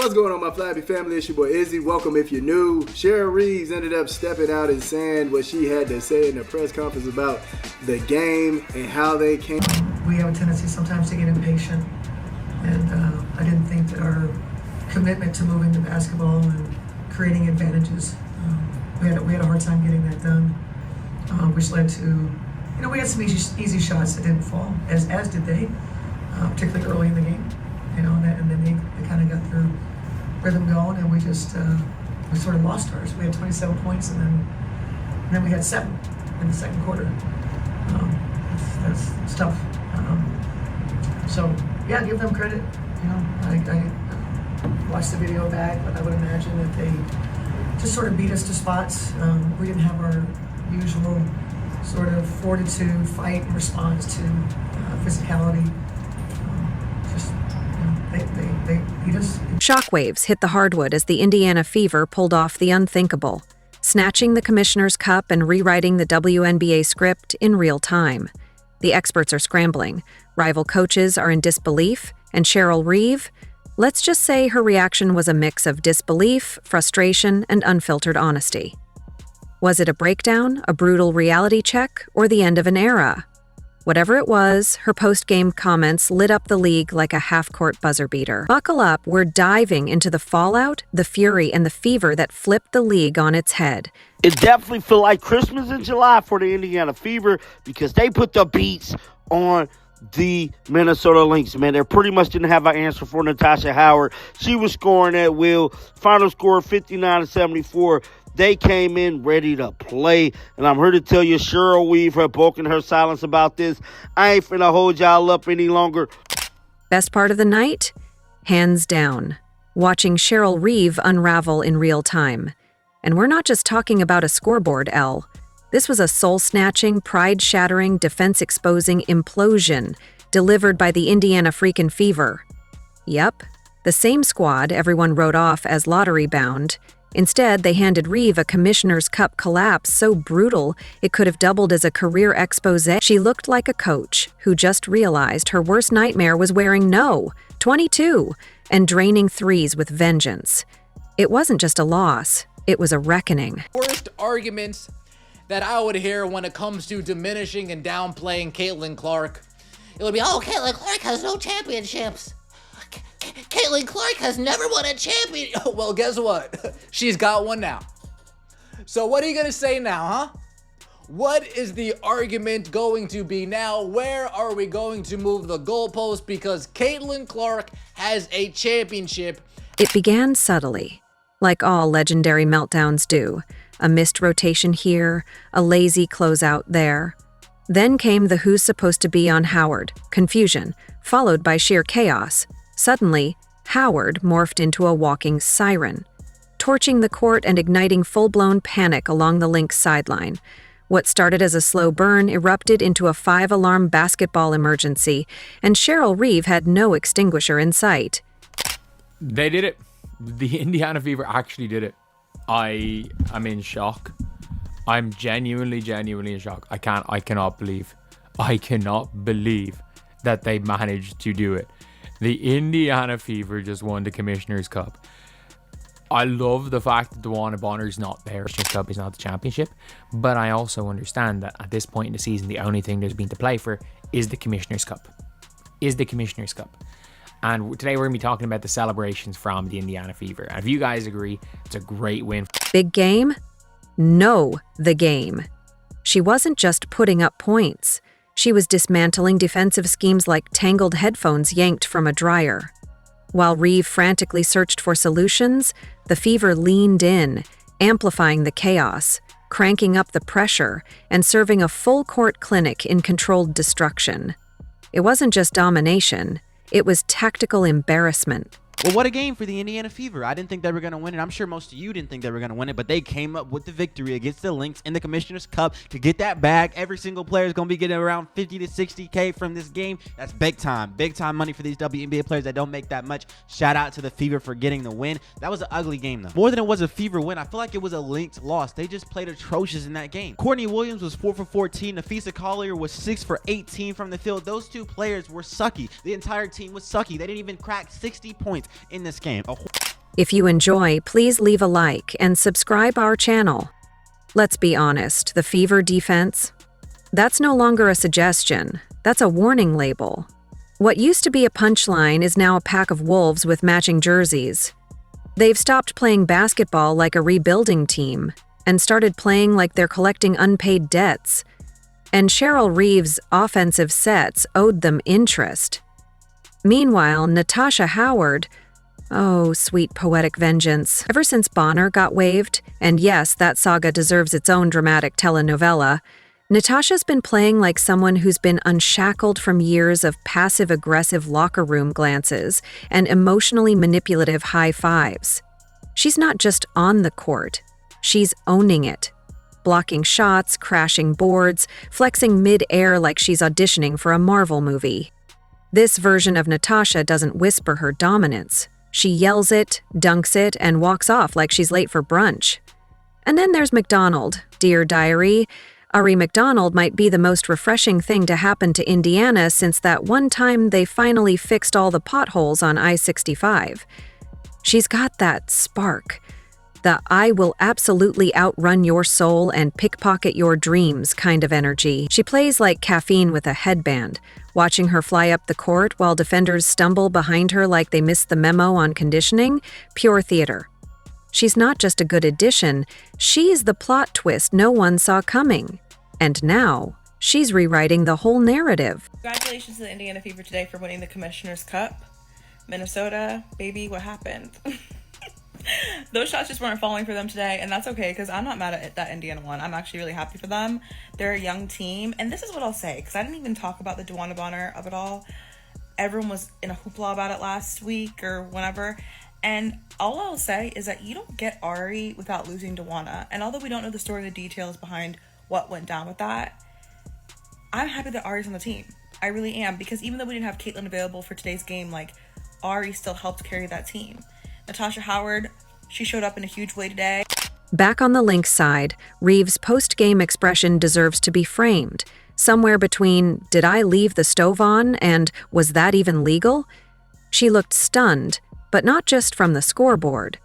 What's going on, my Flabby family? It's your boy Izzy. Welcome if you're new. Cheryl Reeve ended up stepping out and saying what she had to say in the press conference about the game and how they came. We have a tendency sometimes to get impatient, and I didn't think that our commitment to moving the basketball and creating advantages, we had a hard time getting that done, which led to, we had some easy shots that didn't fall, as did they, particularly early in the game, and then they kind of got their rhythm going, and we sort of lost ours. We had 27 points, and then we had 7 in the second quarter. That's tough. So yeah, give them credit. I watched the video back, but I would imagine that they just sort of beat us to spots. We didn't have our usual sort of fortitude, fight, and response to physicality. They beat us. Shockwaves hit the hardwood as the Indiana Fever pulled off the unthinkable, snatching the Commissioner's Cup and rewriting the WNBA script in real time. The experts are scrambling, rival coaches are in disbelief, and Cheryl Reeve, let's just say her reaction was a mix of disbelief, frustration, and unfiltered honesty. Was it a breakdown, a brutal reality check, or the end of an era? Whatever it was, her post-game comments lit up the league like a half-court buzzer beater. Buckle up, we're diving into the fallout, the fury, and the fever that flipped the league on its head. It definitely feel like Christmas in July for the Indiana Fever because they put the beats on the Minnesota Lynx, man. They pretty much didn't have an answer for Natasha Howard. She was scoring at will. Final score 59-74. They came in ready to play, and I'm here to tell you, Cheryl Reeve had broken her silence about this. I ain't finna hold y'all up any longer. Best part of the night? Hands down. Watching Cheryl Reeve unravel in real time. And we're not just talking about a scoreboard, Elle. This was a soul-snatching, pride-shattering, defense-exposing implosion delivered by the Indiana freakin' Fever. Yep, the same squad everyone wrote off as lottery-bound. Instead, they handed Reeve a Commissioner's Cup collapse so brutal it could have doubled as a career expose. She looked like a coach who just realized her worst nightmare was wearing 22, and draining threes with vengeance. It wasn't just a loss, it was a reckoning. Worst arguments that I would hear when it comes to diminishing and downplaying Caitlin Clark. It would be, Caitlin Clark has no championships. Caitlin Clark has never won a champion. Well, guess what? She's got one now. So what are you gonna say now, huh? What is the argument going to be now? Where are we going to move the goalpost? Because Caitlin Clark has a championship. It began subtly, like all legendary meltdowns do. A missed rotation here, a lazy closeout there. Then came the who's supposed to be on Howard, confusion, followed by sheer chaos. Suddenly, Howard morphed into a walking siren, torching the court and igniting full-blown panic along the Lynx sideline. What started as a slow burn erupted into a 5-alarm basketball emergency, and Cheryl Reeve had no extinguisher in sight. They did it. The Indiana Fever actually did it. I am in shock. I'm genuinely in shock. I cannot believe that they managed to do it. The Indiana Fever just won the Commissioner's Cup. I love the fact that the Dewana Bonner's not there. The Commissioner's Cup is not the championship. But I also understand that at this point in the season, the only thing there's been to play for is the Commissioner's Cup. And today we're going to be talking about the celebrations from the Indiana Fever. And if you guys agree, it's a great win. Big game? No, the game. She wasn't just putting up points. She was dismantling defensive schemes like tangled headphones yanked from a dryer. While Reeve frantically searched for solutions, the Fever leaned in, amplifying the chaos, cranking up the pressure, and serving a full-court clinic in controlled destruction. It wasn't just domination, it was tactical embarrassment. Well, what a game for the Indiana Fever. I didn't think they were going to win it. I'm sure most of you didn't think they were going to win it, but they came up with the victory against the Lynx in the Commissioner's Cup to get that bag. Every single player is going to be getting around 50 to 60K from this game. That's big time money for these WNBA players that don't make that much. Shout out to the Fever for getting the win. That was an ugly game, though. More than it was a Fever win, I feel like it was a Lynx loss. They just played atrocious in that game. Courtney Williams was 4 for 14. Nafisa Collier was 6 for 18 from the field. Those two players were sucky. The entire team was sucky. They didn't even crack 60 points in this game. If you enjoy, please leave a like and subscribe our channel. Let's be honest, the Fever defense? That's no longer a suggestion. That's a warning label. What used to be a punchline is now a pack of wolves with matching jerseys. They've stopped playing basketball like a rebuilding team and started playing like they're collecting unpaid debts. And Cheryl Reeve's offensive sets owed them interest. Meanwhile, Natasha Howard, oh, sweet poetic vengeance. Ever since Bonner got waived, and yes, that saga deserves its own dramatic telenovela, Natasha's been playing like someone who's been unshackled from years of passive-aggressive locker room glances and emotionally manipulative high fives. She's not just on the court, she's owning it. Blocking shots, crashing boards, flexing mid-air like she's auditioning for a Marvel movie. This version of Natasha doesn't whisper her dominance. She yells it, dunks it, and walks off like she's late for brunch. And then there's McDonald. Dear Diary, Ari McDonald might be the most refreshing thing to happen to Indiana since that one time they finally fixed all the potholes on I-65. She's got that spark. The I will absolutely outrun your soul and pickpocket your dreams kind of energy. She plays like caffeine with a headband, watching her fly up the court while defenders stumble behind her like they missed the memo on conditioning. Pure theater. She's not just a good addition, she's the plot twist no one saw coming. And now, she's rewriting the whole narrative. Congratulations to the Indiana Fever today for winning the Commissioner's Cup. Minnesota, baby, what happened? Those shots just weren't falling for them today, and that's okay because I'm not mad at that Indiana one. I'm actually really happy for them. They're a young team, and this is what I'll say because I didn't even talk about the DeWanna Bonner of it all. Everyone was in a hoopla about it last week or whenever, and all I'll say is that you don't get Ari without losing DeWanna. And although we don't know the story, the details behind what went down with that, I'm happy that Ari's on the team. I really am, because even though we didn't have Caitlin available for today's game, like, Ari still helped carry that team. Natasha Howard, she showed up in a huge way today. Back on the Lynx side, Reeve's post-game expression deserves to be framed. Somewhere between, did I leave the stove on, and was that even legal? She looked stunned, but not just from the scoreboard.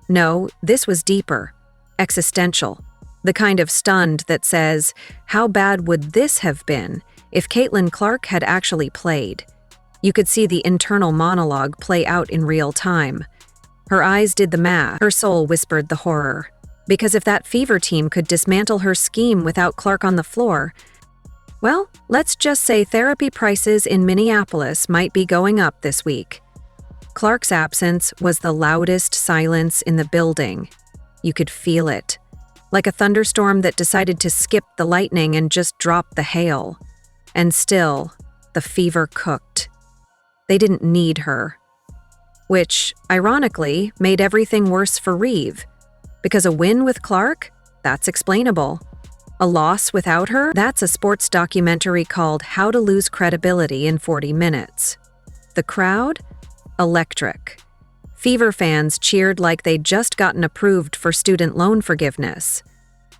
No, this was deeper, existential. The kind of stunned that says, how bad would this have been if Caitlin Clark had actually played? You could see the internal monologue play out in real time. Her eyes did the math, her soul whispered the horror. Because if that Fever team could dismantle her scheme without Clark on the floor, well, let's just say therapy prices in Minneapolis might be going up this week. Clark's absence was the loudest silence in the building. You could feel it. Like a thunderstorm that decided to skip the lightning and just drop the hail. And still, the Fever cooked. They didn't need her. Which, ironically, made everything worse for Reeve. Because a win with Clark? That's explainable. A loss without her? That's a sports documentary called How to Lose Credibility in 40 Minutes. The crowd? Electric. Fever fans cheered like they'd just gotten approved for student loan forgiveness.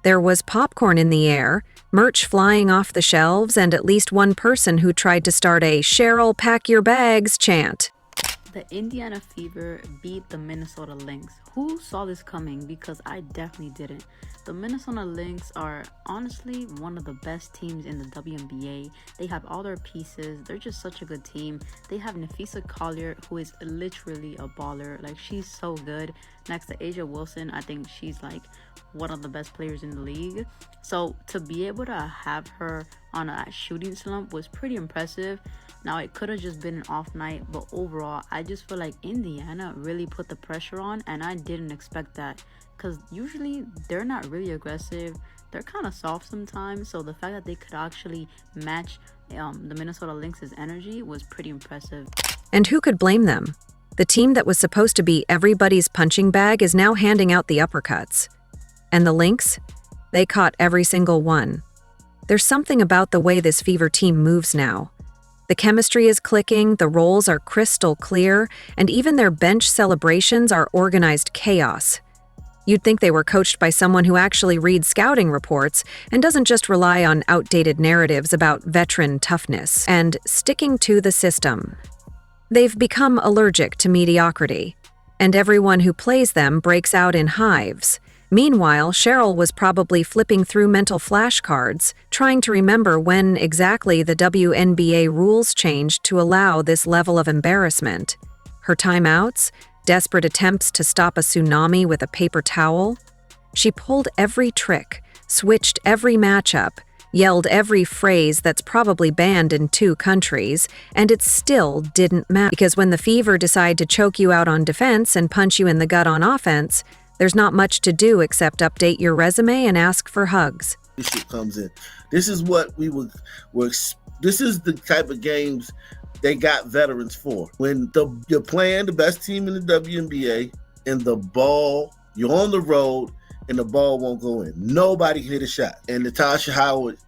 There was popcorn in the air, merch flying off the shelves, and at least one person who tried to start a "Cheryl, pack your bags" chant. The Indiana Fever beat the Minnesota Lynx. Who saw this coming? Because I definitely didn't. The Minnesota Lynx are honestly one of the best teams in the WNBA. They have all their pieces. They're just such a good team. They have Nafisa Collier, who is literally a baller. Like, she's so good. Next to Asia Wilson, I think she's like one of the best players in the league. So to be able to have her on a shooting slump was pretty impressive. Now, it could have just been an off night, but overall, I just feel like Indiana really put the pressure on, and I didn't expect that. Because usually, they're not really aggressive. They're kind of soft sometimes, so the fact that they could actually match the Minnesota Lynx's energy was pretty impressive. And who could blame them? The team that was supposed to be everybody's punching bag is now handing out the uppercuts. And the Lynx? They caught every single one. There's something about the way this Fever team moves now. The chemistry is clicking, the roles are crystal clear, and even their bench celebrations are organized chaos. You'd think they were coached by someone who actually reads scouting reports and doesn't just rely on outdated narratives about veteran toughness and sticking to the system. They've become allergic to mediocrity. and everyone who plays them breaks out in hives. Meanwhile, Cheryl was probably flipping through mental flashcards, trying to remember when exactly the WNBA rules changed to allow this level of embarrassment. Her timeouts, desperate attempts to stop a tsunami with a paper towel. She pulled every trick, switched every matchup, yelled every phrase that's probably banned in 2 countries, and it still didn't matter. Because when the Fever decide to choke you out on defense and punch you in the gut on offense, there's not much to do except update your resume and ask for hugs. This shit comes in. This is what this is the type of games they got veterans for. When you're playing the best team in the WNBA and you're on the road and the ball won't go in. Nobody hit a shot. And Natasha Howard,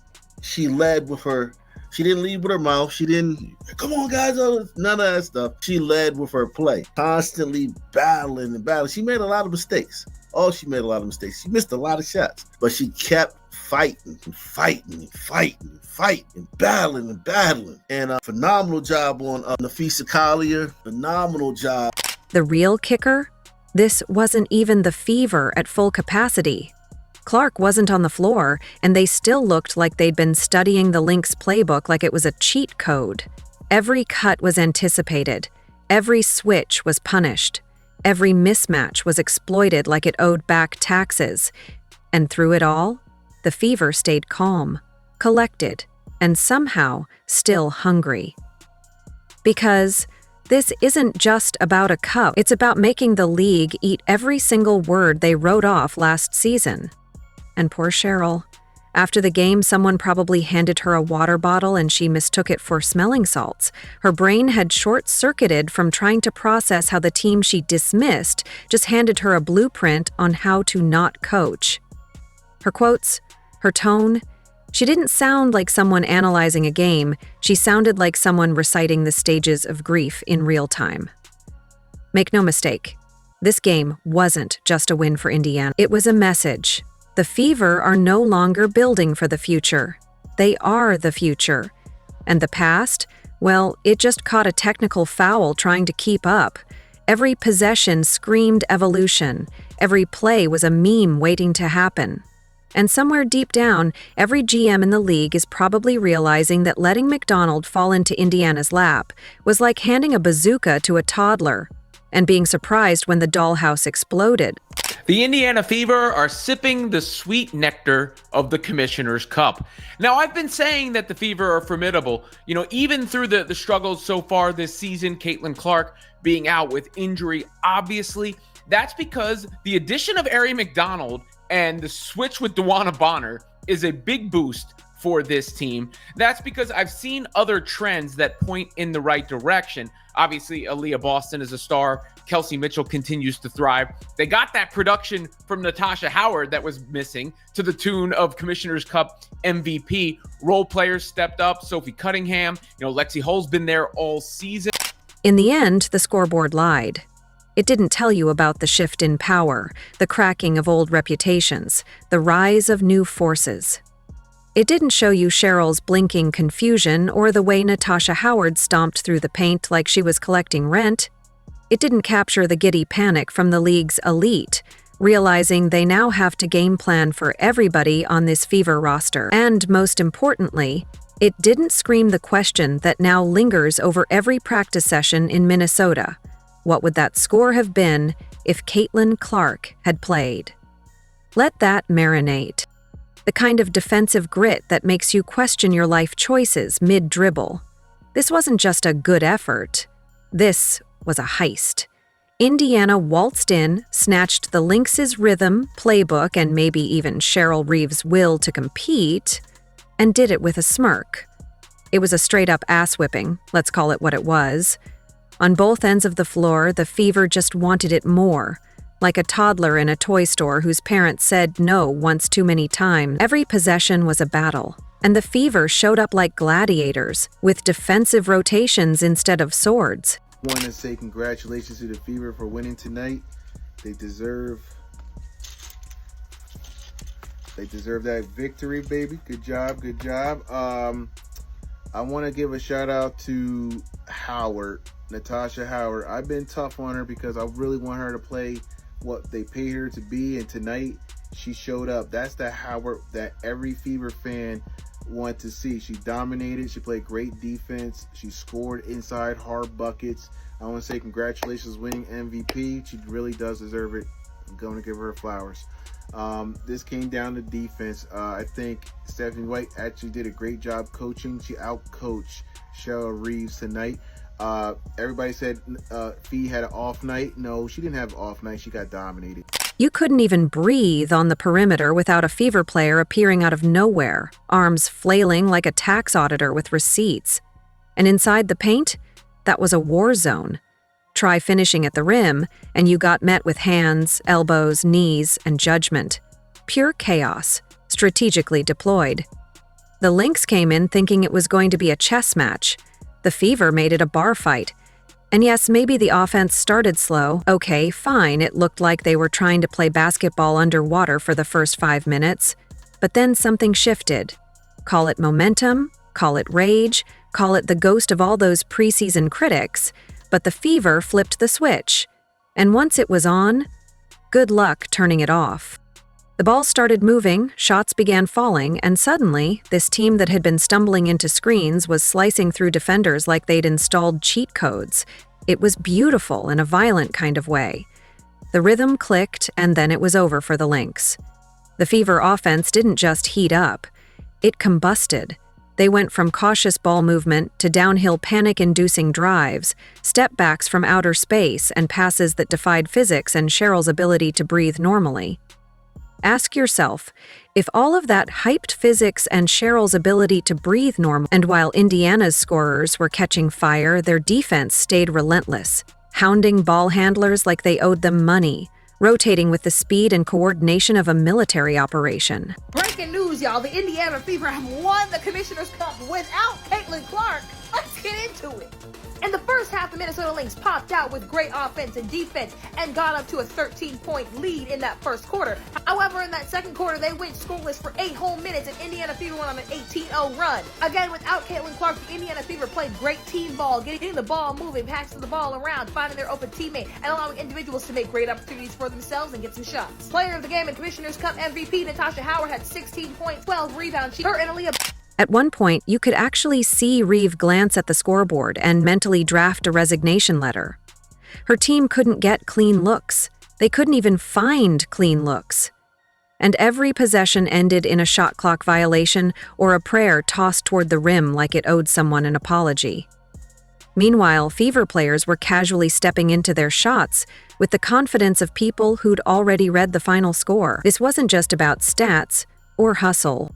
she led with her. She didn't lead with her mouth. She didn't, come on, guys, none of that stuff. She led with her play, constantly battling and battling. She made a lot of mistakes. She made a lot of mistakes. She missed a lot of shots, but she kept fighting and fighting and fighting and fighting and battling and battling. And a phenomenal job on Nafisa Collier. Phenomenal job. The real kicker? This wasn't even the Fever at full capacity. Clark wasn't on the floor, and they still looked like they'd been studying the Lynx playbook like it was a cheat code. Every cut was anticipated. Every switch was punished. Every mismatch was exploited like it owed back taxes. And through it all, the Fever stayed calm, collected, and somehow still hungry. Because this isn't just about a cup, it's about making the league eat every single word they wrote off last season. And poor Cheryl. After the game, someone probably handed her a water bottle and she mistook it for smelling salts. Her brain had short-circuited from trying to process how the team she dismissed just handed her a blueprint on how to not coach. Her quotes, her tone, she didn't sound like someone analyzing a game. She sounded like someone reciting the stages of grief in real time. Make no mistake, this game wasn't just a win for Indiana. It was a message. The Fever are no longer building for the future. They are the future. And the past, well, it just caught a technical foul trying to keep up. Every possession screamed evolution. Every play was a meme waiting to happen. And somewhere deep down, every GM in the league is probably realizing that letting McDonald fall into Indiana's lap was like handing a bazooka to a toddler and being surprised when the dollhouse exploded. The Indiana Fever are sipping the sweet nectar of the Commissioner's Cup. Now, I've been saying that the Fever are formidable. You know, even through the struggles so far this season, Caitlin Clark being out with injury, obviously, that's because the addition of Ari McDonald and the switch with DeWanna Bonner is a big boost for this team. That's because I've seen other trends that point in the right direction. Obviously, Aaliyah Boston is a star. Kelsey Mitchell continues to thrive. They got that production from Natasha Howard that was missing to the tune of Commissioner's Cup MVP. Role players stepped up. Sophie Cunningham, Lexi Hull's been there all season. In the end, the scoreboard lied. It didn't tell you about the shift in power, the cracking of old reputations, the rise of new forces. It didn't show you Cheryl's blinking confusion or the way Natasha Howard stomped through the paint like she was collecting rent. It didn't capture the giddy panic from the league's elite, realizing they now have to game plan for everybody on this Fever roster. And most importantly, it didn't scream the question that now lingers over every practice session in Minnesota. What would that score have been if Caitlin Clark had played? Let that marinate. The kind of defensive grit that makes you question your life choices mid-dribble. This wasn't just a good effort. This was a heist. Indiana waltzed in, snatched the Lynx's rhythm, playbook, and maybe even Cheryl Reeve's will to compete, and did it with a smirk. It was a straight-up ass-whipping, let's call it what it was. On both ends of the floor, the Fever just wanted it more. Like a toddler in a toy store whose parents said no once too many times. Every possession was a battle, and the Fever showed up like gladiators, with defensive rotations instead of swords. I want to say congratulations to the Fever for winning tonight. They deserve that victory, baby. Good job, good job. I want to give a shout out to Howard. Natasha Howard. I've been tough on her because I really want her to play what they paid her to be, and tonight she showed up. That's the Howard that every Fever fan want to see. She dominated. She played great defense. She scored inside hard buckets. I want to say congratulations winning MVP. She really does deserve it. I'm going to give her flowers. This came down to defense. I think Stephanie White actually did a great job coaching. She outcoached Cheryl Reeves tonight. Everybody said Fee had an off night. No, she didn't have an off night. She got dominated. You couldn't even breathe on the perimeter without a Fever player appearing out of nowhere, arms flailing like a tax auditor with receipts. And inside the paint, that was a war zone. Try finishing at the rim, and you got met with hands, elbows, knees, and judgment. Pure chaos, strategically deployed. The Lynx came in thinking it was going to be a chess match. The Fever made it a bar fight. And yes, maybe the offense started slow. Okay, fine, it looked like they were trying to play basketball underwater for the first 5 minutes. But then something shifted. Call it momentum, call it rage, call it the ghost of all those preseason critics, but the Fever flipped the switch. And once it was on, good luck turning it off. The ball started moving, shots began falling, and suddenly, this team that had been stumbling into screens was slicing through defenders like they'd installed cheat codes. It was beautiful in a violent kind of way. The rhythm clicked, and then it was over for the Lynx. The Fever offense didn't just heat up, it combusted. They went from cautious ball movement to downhill panic-inducing drives, step-backs from outer space, and passes that defied physics and Cheryl's ability to breathe normally. Ask yourself, if all of that hyped physics and Cheryl's ability to breathe normal, and while Indiana's scorers were catching fire, their defense stayed relentless, hounding ball handlers like they owed them money, rotating with the speed and coordination of a military operation. Breaking news, y'all. The Indiana Fever have won the Commissioner's Cup without Caitlin Clark. Let's get into it. In the first half, the Minnesota Lynx popped out with great offense and defense and got up to a 13-point lead in that first quarter. However, in that second quarter, they went scoreless for 8 whole minutes and Indiana Fever went on an 18-0 run. Again, without Caitlin Clark, the Indiana Fever played great team ball, getting the ball moving, passing the ball around, finding their open teammate, and allowing individuals to make great opportunities for themselves and get some shots. Player of the game and Commissioner's Cup MVP Natasha Howard had 16 points, 12 rebounds. Her and Aaliyah. At one point, you could actually see Reeve glance at the scoreboard and mentally draft a resignation letter. Her team couldn't get clean looks. They couldn't even find clean looks. And every possession ended in a shot clock violation or a prayer tossed toward the rim like it owed someone an apology. Meanwhile, Fever players were casually stepping into their shots with the confidence of people who'd already read the final score. This wasn't just about stats or hustle.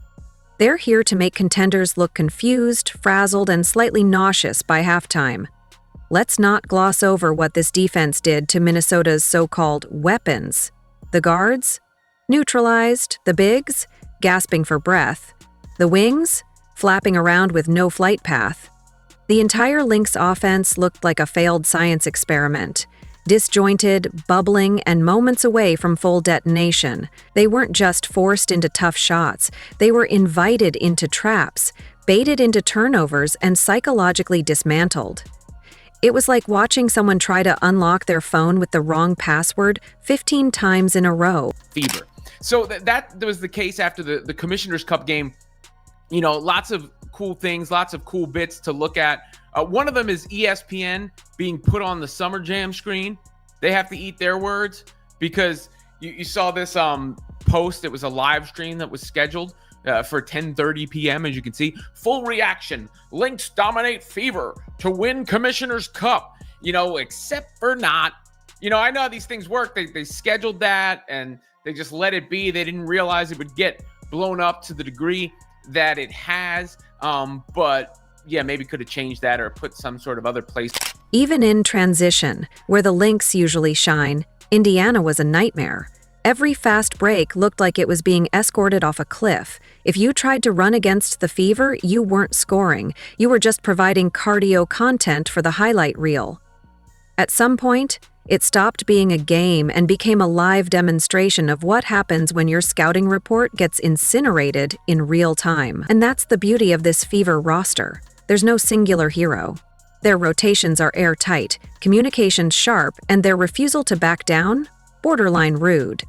They're here to make contenders look confused, frazzled, and slightly nauseous by halftime. Let's not gloss over what this defense did to Minnesota's so-called weapons. The guards? Neutralized. The bigs? Gasping for breath. The wings? Flapping around with no flight path. The entire Lynx offense looked like a failed science experiment. Disjointed, bubbling, and moments away from full detonation. They weren't just forced into tough shots, they were invited into traps, baited into turnovers, and psychologically dismantled. It was like watching someone try to unlock their phone with the wrong password 15 times in a row. Fever. So that was the case after the Commissioner's Cup game. You know, lots of cool things, lots of cool bits to look at. One of them is ESPN being put on the Summer Jam screen. They have to eat their words because you saw this post. It was a live stream that was scheduled for 10:30 p.m. As you can see, full reaction. Lynx dominate Fever to win Commissioner's Cup. You know, except for not. You know, I know how these things work. They scheduled that and they just let it be. They didn't realize it would get blown up to the degree that it has. But yeah, maybe could have changed that or put some sort of other place. Even in transition, where the Lynx usually shine, Indiana was a nightmare. Every fast break looked like it was being escorted off a cliff. If you tried to run against the Fever, you weren't scoring. You were just providing cardio content for the highlight reel. At some point, it stopped being a game and became a live demonstration of what happens when your scouting report gets incinerated in real time. And that's the beauty of this Fever roster. There's no singular hero. Their rotations are airtight, communications sharp, and their refusal to back down? Borderline rude.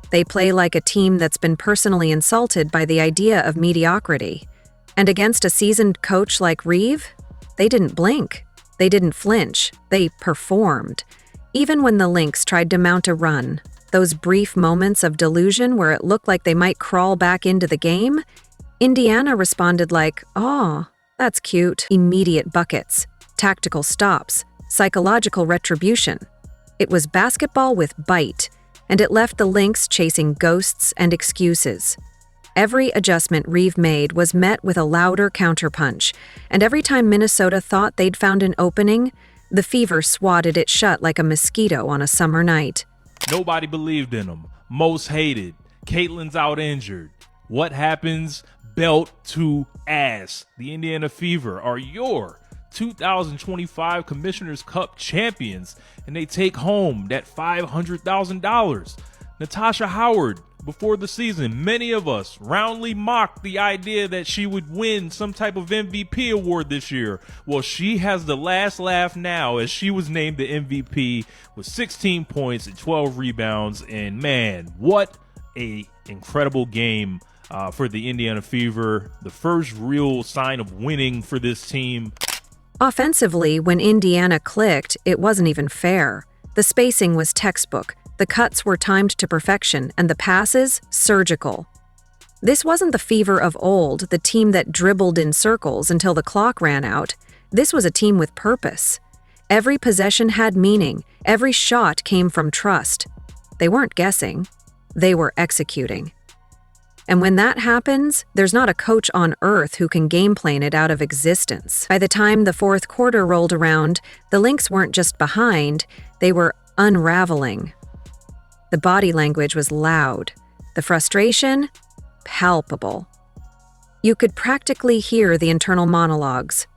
They play like a team that's been personally insulted by the idea of mediocrity. And against a seasoned coach like Reeve, they didn't blink. They didn't flinch. They performed. Even when the Lynx tried to mount a run, those brief moments of delusion where it looked like they might crawl back into the game, Indiana responded like, "Aw, that's cute." Immediate buckets, tactical stops, psychological retribution. It was basketball with bite, and it left the Lynx chasing ghosts and excuses. Every adjustment Reeve made was met with a louder counterpunch, and every time Minnesota thought they'd found an opening, the Fever swatted it shut like a mosquito on a summer night. Nobody believed in them. Most hated. Caitlin's out injured. What happens? Belt to ass. The Indiana Fever are your 2025 Commissioner's Cup champions, and they take home that $500,000. Natasha Howard, before the season, many of us roundly mocked the idea that she would win some type of MVP award this year. Well, she has the last laugh now, as she was named the MVP with 16 points and 12 rebounds. And man, what a incredible game for the Indiana Fever. The first real sign of winning for this team. Offensively, when Indiana clicked, it wasn't even fair. The spacing was textbook. The cuts were timed to perfection, and the passes, surgical. This wasn't the Fever of old, the team that dribbled in circles until the clock ran out. This was a team with purpose. Every possession had meaning. Every shot came from trust. They weren't guessing. They were executing. And when that happens, there's not a coach on earth who can game plan it out of existence. By the time the fourth quarter rolled around, the Lynx weren't just behind, they were unraveling. The body language was loud. The frustration, palpable. You could practically hear the internal monologues.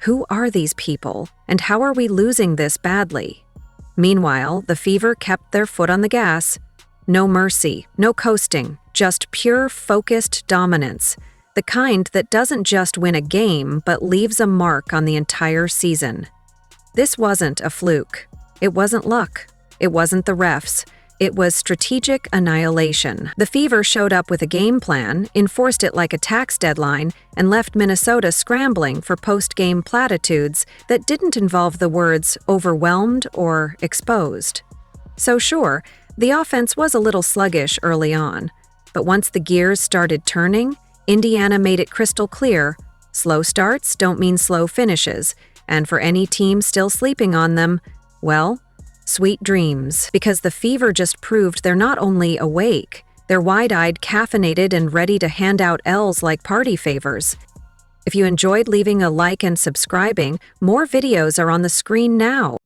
Who are these people, and how are we losing this badly? Meanwhile, the Fever kept their foot on the gas. No mercy, no coasting, just pure focused dominance. The kind that doesn't just win a game, but leaves a mark on the entire season. This wasn't a fluke. It wasn't luck. It wasn't the refs. It was strategic annihilation. The Fever showed up with a game plan, enforced it like a tax deadline, and left Minnesota scrambling for post-game platitudes that didn't involve the words overwhelmed or exposed. So sure, the offense was a little sluggish early on, but once the gears started turning, Indiana made it crystal clear, slow starts don't mean slow finishes, and for any team still sleeping on them, well, sweet dreams, because the Fever just proved they're not only awake, they're wide-eyed, caffeinated, and ready to hand out L's like party favors. If you enjoyed leaving a like and subscribing, more videos are on the screen now.